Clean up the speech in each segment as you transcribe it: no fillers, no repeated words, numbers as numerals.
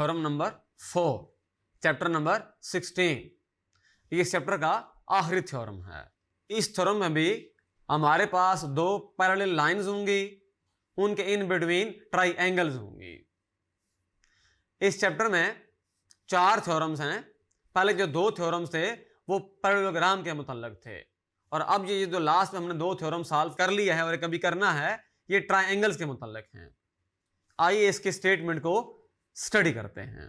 Theorem number 4, chapter number 16। ये इस chapter का आखिरी थ्योरम है। इस थ्योरम में भी हमारे पास दो पैरेलल लाइंस होंगी, उनके इन बिटवीन ट्राइएंगल्स होंगी। इस चैप्टर में 4 थ्योरम्स हैं। पहले जो 2 थ्योरम्स थे वो पैरेललोग्राम के मुतल्लिक थे, और अब ये जो लास्ट में हमने 2 थ्योरम सॉल्व कर लिया है और कभी करना है, ये ट्राइएंगल्स के मुतल्लिक हैं। आइए इसके स्टेटमेंट को स्टडी करते हैं।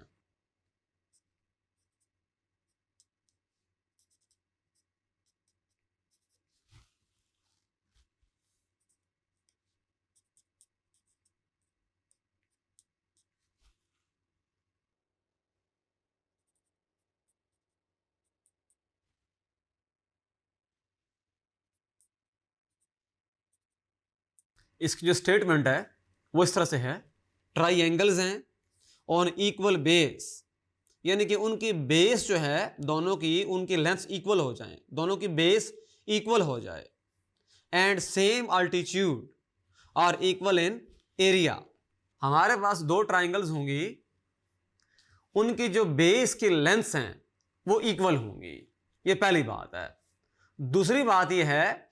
इसकी जो स्टेटमेंट है वो इस तरह से है, ट्राइएंगल्स हैं ऑन इक्वल बेस, यानी कि उनकी बेस जो है दोनों की, उनकी लेंथ इक्वल हो जाए, दोनों की बेस इक्वल हो जाए, एंड सेम अल्टीट्यूड और इक्वल इन एरिया। हमारे पास 2 ट्राइंगल्स होंगी, उनकी जो बेस की लेंथ्स हैं वो इक्वल होंगी, ये पहली बात है। दूसरी बात यह है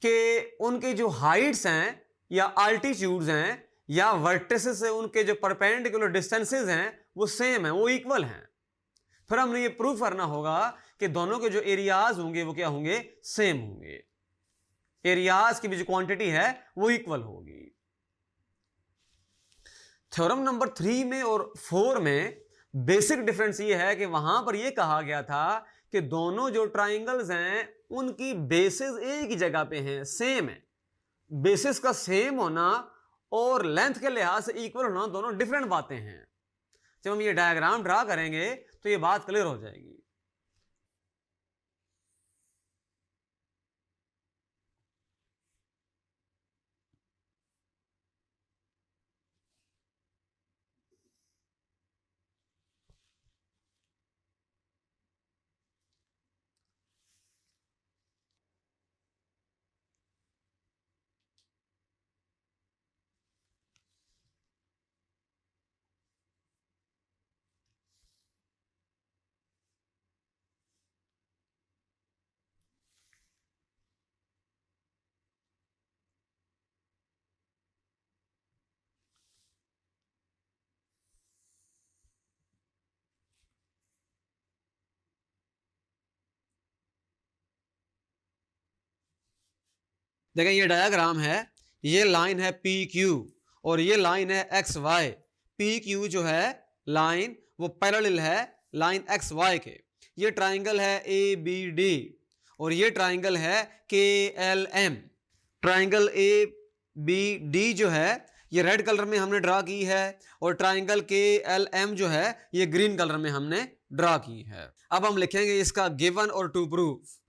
कि उनकी जो हाइट्स हैं या अल्टीट्यूड्स हैं या वर्टिसेस से उनके जो परपेंडिकुलर डिस्टेंसेस हैं वो सेम है, वो इक्वल हैं। फिर हमने ये प्रूव करना होगा कि दोनों के जो एरियाज होंगे वो क्या होंगे, सेम होंगे। एरियाज की भी जो क्वांटिटी है वो इक्वल होगी। थ्योरम नंबर 3 में और 4 में बेसिक डिफरेंस ये है कि वहां पर यह कहा गया था कि दोनों जो ट्राइंगल्स हैं उनकी बेसिस एक ही जगह पे हैं, सेम है। बेसिस का सेम होना और लेंथ के लिहाज से इक्वल होना दोनों डिफरेंट बातें हैं। जब हम ये डायग्राम ड्रा करेंगे तो ये बात क्लियर हो जाएगी। देखें ये डायग्राम है, ये लाइन है पी क्यू और ये लाइन है एक्स वाई। पी क्यू जो है लाइन वो पैरेलल है लाइन एक्स वाई के। ये ट्राइंगल है ए बी डी और ये ट्राइंगल है K L M. Triangle A B D जो है ये रेड कलर में हमने ड्रा की है और ट्राइंगल के एल एम जो है ये ग्रीन कलर में हमने ड्रा की है। अब हम लिखेंगे इसका गिवन और to proof.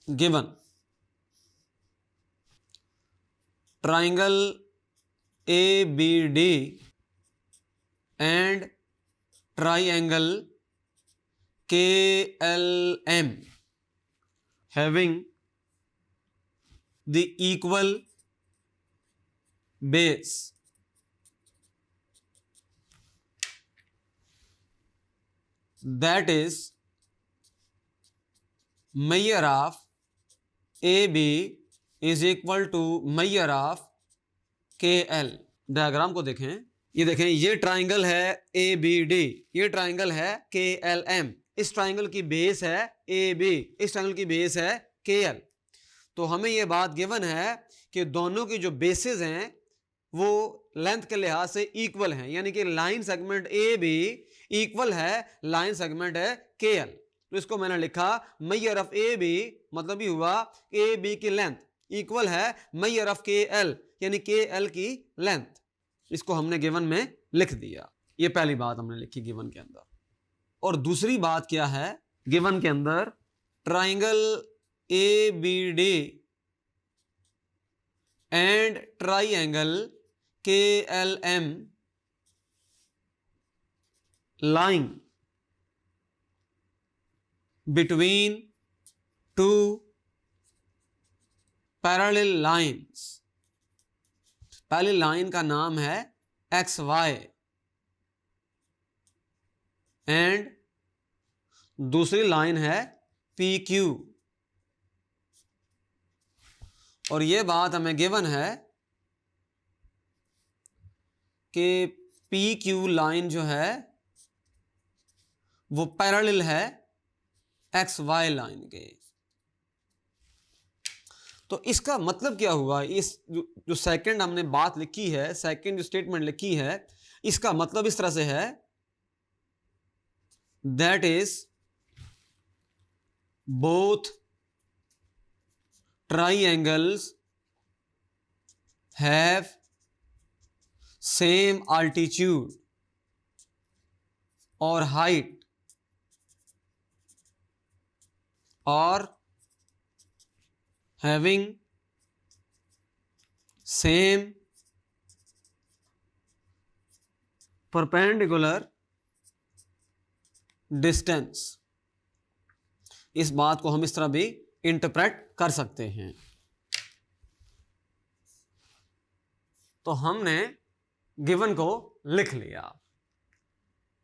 Given triangle ABD and triangle KLM having the equal base, that is measure of AB is equal to measure of KL। Diagram को देखें, ये देखें ये ट्राइंगल है ABD, ये ट्राइंगल है KLM। इस ट्राइंगल की बेस है AB, इस ट्राइंगल की बेस है KL। तो हमें ये बात गिवन है कि दोनों की जो बेसिस हैं वो लेंथ के लिहाज से इक्वल हैं, यानी कि लाइन सेगमेंट AB इक्वल है लाइन सेगमेंट है KL। तो इसको मैंने लिखा मेजर ऑफ AB, मतलब ही हुआ AB की लेंथ इक्वल है मेजर ऑफ KL, यानी KL की लेंथ। इसको हमने गिवन में लिख दिया। ये पहली बात हमने लिखी गिवन के अंदर। और दूसरी बात क्या है, गिवन के अंदर triangle ABD and triangle KLM lying between two parallel lines। पहली लाइन का नाम है एक्स वाई एंड दूसरी लाइन है पी क्यू, और ये बात हमें गिवन है कि पी क्यू लाइन जो है वो पैरेलल है एक्स वाई लाइन के। तो इसका मतलब क्या हुआ, इस जो सेकंड हमने बात लिखी है, सेकंड जो स्टेटमेंट लिखी है, इसका मतलब इस तरह से है, that is both triangles have same altitude or height or having same perpendicular distance। इस बात को हम इस तरह भी इंटरप्रेट कर सकते हैं। तो हमने गिवन को लिख लिया।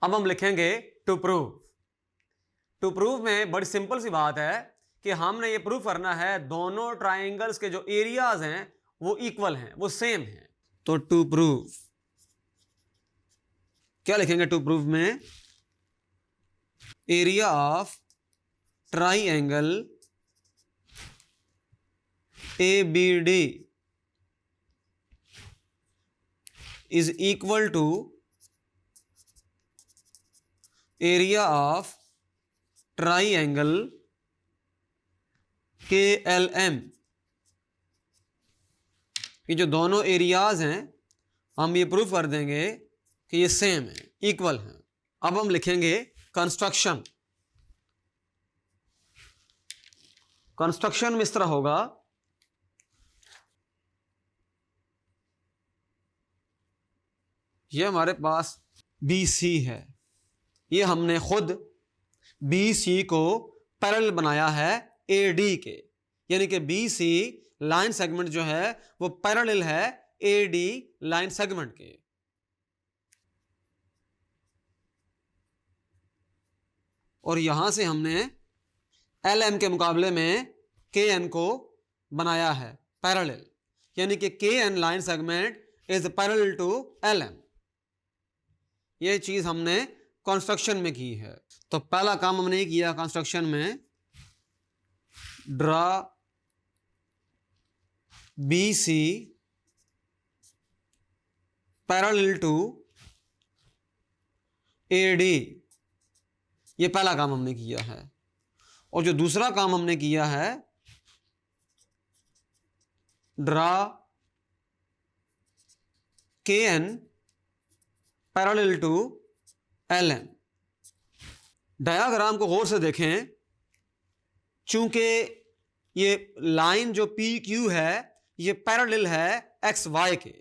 अब हम लिखेंगे टू प्रूव। टू प्रूव में बड़ी सिंपल सी बात है कि हमने ये प्रूव करना है दोनों ट्राइंगल्स के जो एरियाज हैं वो इक्वल हैं, वो सेम हैं। तो टू प्रूव क्या लिखेंगे? टू प्रूव में area of triangle ABD is equal to area of triangle KLM। ये जो दोनों एरियाज हैं हम ये प्रूफ कर देंगे कि ये सेम है, इक्वल हैं। अब हम लिखेंगे कंस्ट्रक्शन। कंस्ट्रक्शन में इस तरह होगा, ये हमारे पास BC है, ये हमने खुद BC को पैरेलल बनाया है AD के, यानी कि BC लाइन सेगमेंट जो है वो पैरेलल है AD लाइन सेगमेंट के। और यहां से हमने LM के मुकाबले में KN को बनाया है पैरेलल, यानी कि KN line segment is parallel to LM। ये चीज हमने कंस्ट्रक्शन में की है। तो पहला काम हमने किया कंस्ट्रक्शन में, draw BC parallel to AD, ये पहला काम हमने किया है। और जो दूसरा काम हमने किया है, draw KN parallel to LM। Diagram को गौर से देखें, चूंकि ये लाइन जो PQ है ये पैरेलल है XY के,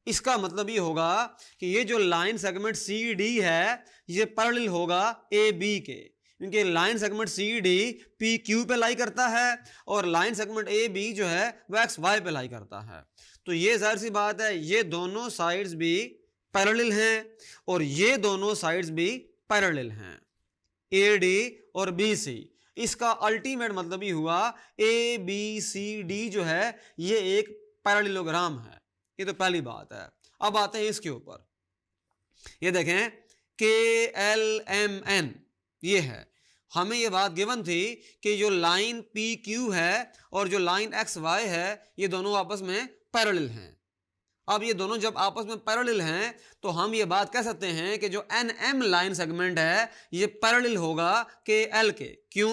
इसका मतलब ये होगा कि ये जो लाइन सेगमेंट CD है ये पैरेलल होगा AB के, क्योंकि लाइन सेगमेंट CD PQ पे लाई करता है और लाइन सेगमेंट AB जो है वो XY पे लाई करता है। तो ये जाहिर सी बात है ये दोनों साइड्स भी पैरेलल हैं और ये दोनों साइड्स भी पैरेलल हैं, AD और BC। इसका अल्टीमेट मतलब ही हुआ ABCD जो है ये एक पैरेललोग्राम है। ये तो पहली बात है। अब आते हैं इसके ऊपर, ये देखें KLMN ये है। हमें ये बात गिवन थी कि जो लाइन PQ है और जो लाइन XY है ये दोनों आपस में पैरेलल हैं। अब ये दोनों जब आपस में पैरेलल हैं तो हम ये बात कह सकते हैं कि जो NM लाइन सेगमेंट है ये पैरेलल होगा KL के। क्यों?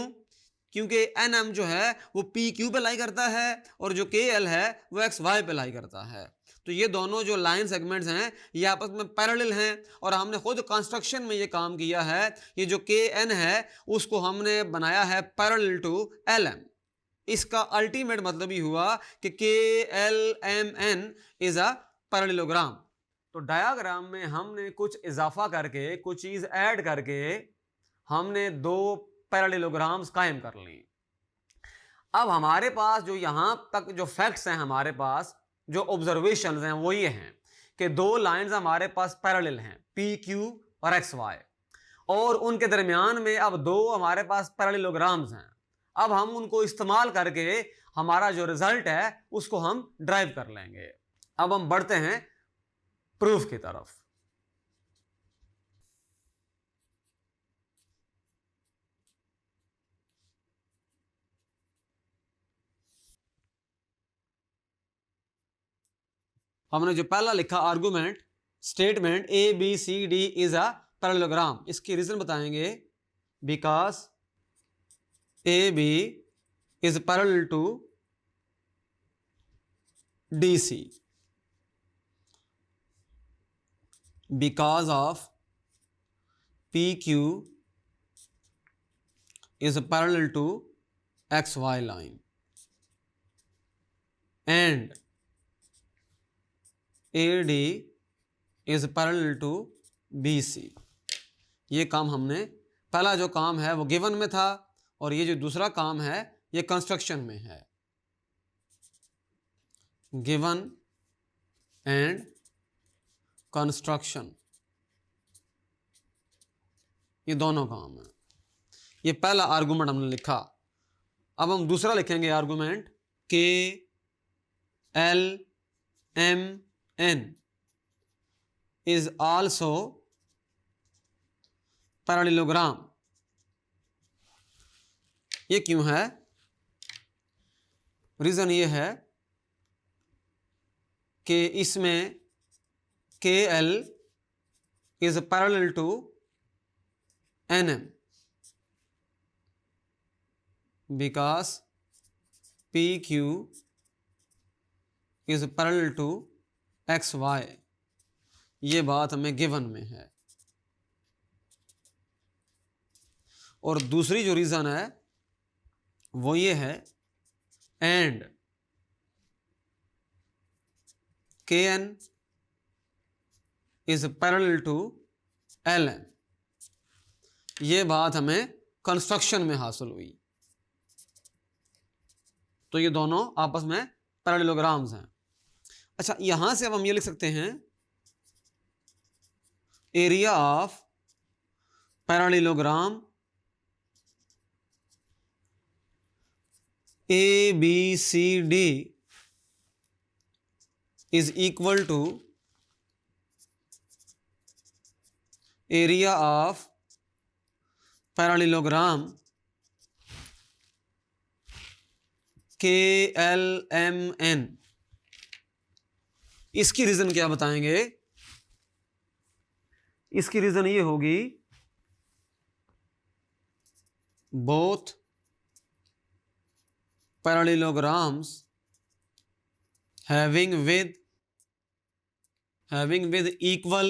क्योंकि NM जो है वो PQ पे लाई करता है और जो KL है वो XY पे लाई करता है। तो ये दोनों जो लाइन सेगमेंट्स हैं ये आपस में पैरेलल हैं और हमने खुद कंस्ट्रक्शन में ये काम किया है। ये जो KN है उसको हमने बनाया है पैरेलल टू LM। इसका अल्टीमेट मतलब ही हुआ कि KLMN इज अ पैरेललोग्राम। तो डायग्राम में हमने कुछ इजाफा करके, कुछ चीज ऐड करके हमने दो पैरेललोग्राम्स कायम कर ली। अब हमारे पास जो यहां तक जो फैक्ट्स हैं, हमारे पास जो ऑब्जर्वेशंस हैं वो ये हैं कि दो लाइंस हमारे पास पैरेलल हैं, पी क्यू और एक्स वाई, और उनके दरमियान में अब दो हमारे पास पैरेललोग्राम्स हैं। अब हम उनको इस्तेमाल करके हमारा जो रिजल्ट है उसको हम ड्राइव कर लेंगे। अब हम बढ़ते हैं प्रूफ की तरफ। हमने जो पहला लिखा argument, statement A B C D is a parallelogram, इसकी रीजन बताएंगे। Because A B is parallel to D C, because of PQ is parallel to XY line and AD is parallel to BC। ये काम हमने, पहला जो काम है वो गिवन में था, और ये जो दूसरा काम है ये कंस्ट्रक्शन में है। गिवन एंड कंस्ट्रक्शन, ये दोनों काम है। ये पहला आर्गुमेंट हमने लिखा। अब हम दूसरा लिखेंगे argument, K L M N is also parallelogram. ये क्यों है? रीजन ये है कि इसमें K L is parallel to N M, because P Q is parallel to X Y. ये बात हमें गिवन में है। और दूसरी जो रीजन है वो ये है, and K N is parallel to L N. ये बात हमें कंस्ट्रक्शन में हासिल हुई। तो ये दोनों आपस में पैरेललोग्राम्स हैं। अच्छा, यहां से अब हम ये लिख सकते हैं, area of parallelogram A B C D is equal to area of parallelogram K L M N. इसकी रीजन क्या बताएंगे? इसकी रीजन ये होगी, both parallelograms having with equal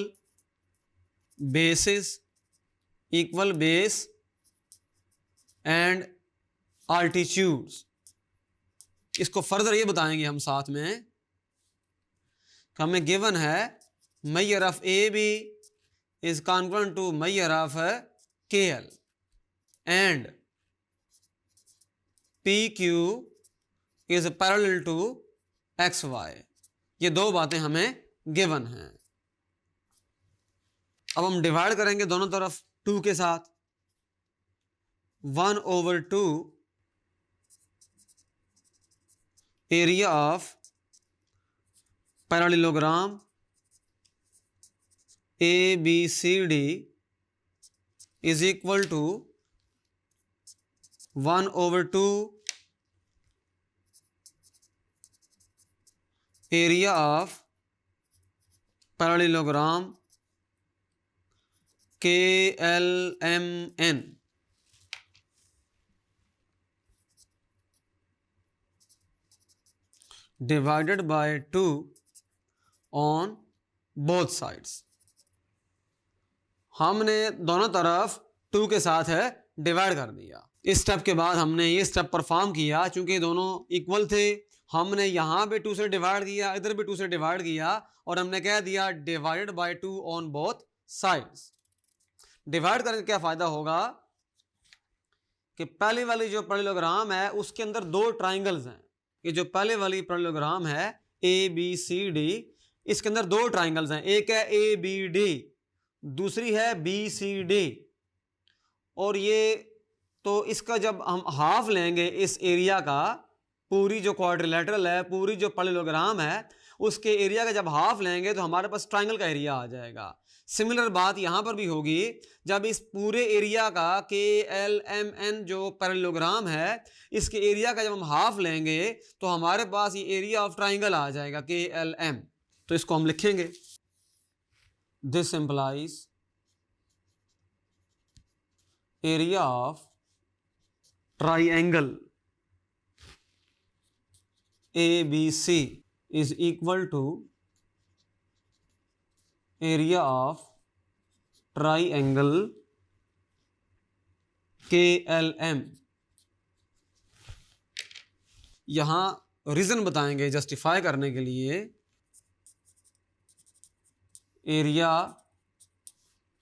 bases, equal base and altitudes। इसको फर्दर ये बताएंगे हम साथ में कि हमें गिवन है measure of A B is congruent to measure of K L and P Q is parallel to X Y. ये दो बातें हमें गिवन हैं। अब हम डिवाइड करेंगे दोनों तरफ 2 के साथ। 1/2 area of parallelogram A B C D is equal to 1/2 area of parallelogram K L M N. Divided by 2 on both sides. हमने दोनों तरफ 2 के साथ है डिवाइड कर दिया। इस स्टेप के बाद हमने ये स्टेप परफॉर्म किया, चूंकि दोनों इक्वल थे। हमने यहां पे 2 से डिवाइड किया, इधर भी 2 से डिवाइड किया, और हमने कह दिया divided by 2 on both sides. Divide करने का क्या फायदा होगा कि पहली वाली जो पैरेललोग्राम है उसके अंदर 2 ट्राइंगल्स हैं। ये जो पहले वाली पैरेललोग्राम है ए बी सी डी, इसके अंदर दो ट्राइंगल्स हैं, एक है ए बी डी, दूसरी है बी सी डी। और ये तो इसका जब हम हाफ लेंगे इस एरिया का, पूरी जो क्वाड्रिलेटरल है, पूरी जो पैरेललोग्राम है, उसके एरिया का जब हाफ लेंगे तो हमारे पास ट्राइंगल का एरिया आ जाएगा। सिमिलर बात यहां पर भी होगी, जब इस पूरे एरिया का के एल एम एन जो पैरेललोग्राम है, इसके एरिया का जब हम हाफ लेंगे तो हमारे पास ये एरिया ऑफ ट्राइंगल आ जाएगा के एल एम। तो इसको हम लिखेंगे, this implies area of triangle ABC is equal to area of triangle KLM। यहां रीजन बताएंगे जस्टिफाई करने के लिए, area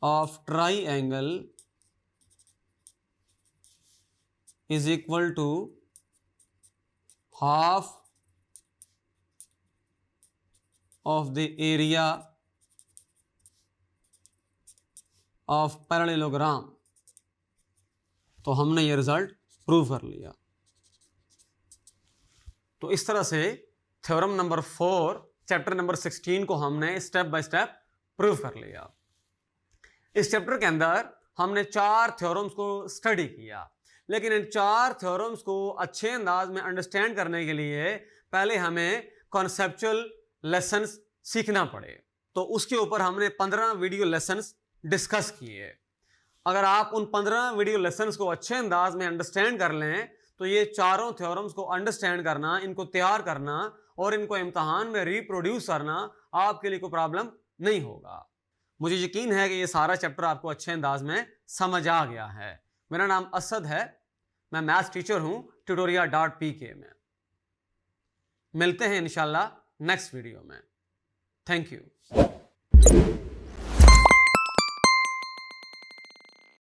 of triangle is equal to half of the area of parallelogram। तो हमने ये रिजल्ट प्रूव कर लिया। तो इस तरह से थ्योरम नंबर 4 चैप्टर नंबर 16 को हमने स्टेप बाय स्टेप प्रूव कर लिया। इस चैप्टर के अंदर हमने 4 थ्योरम्स को स्टडी किया, लेकिन इन 4 थ्योरम्स को अच्छे अंदाज में अंडरस्टैंड करने के लिए पहले हमें कॉन्सेप्चुअल लेसन्स सीखना पड़े। तो उसके ऊपर हमने 15 वीडियो लेसन्स डिस्कस किए। अगर आप उन 15 वीडियो लेसन्स को अच्छे अंदाज में अंडरस्टैंड कर लें तो ये चारों थ्योरम्स को अंडरस्टैंड करना, इनको तैयार करना और इनको इम्तहान में रिप्रोड्यूस करना आपके लिए कोई प्रॉब्लम नहीं होगा। मुझे यकीन है कि ये सारा चैप्टर आपको अच्छे अंदाज में समझ आ गया है। मेरा नाम असद है, मैं मैथ्स टीचर हूं tutoria.pk में। मिलते हैं इंशाल्लाह नेक्स्ट वीडियो में। Thank you.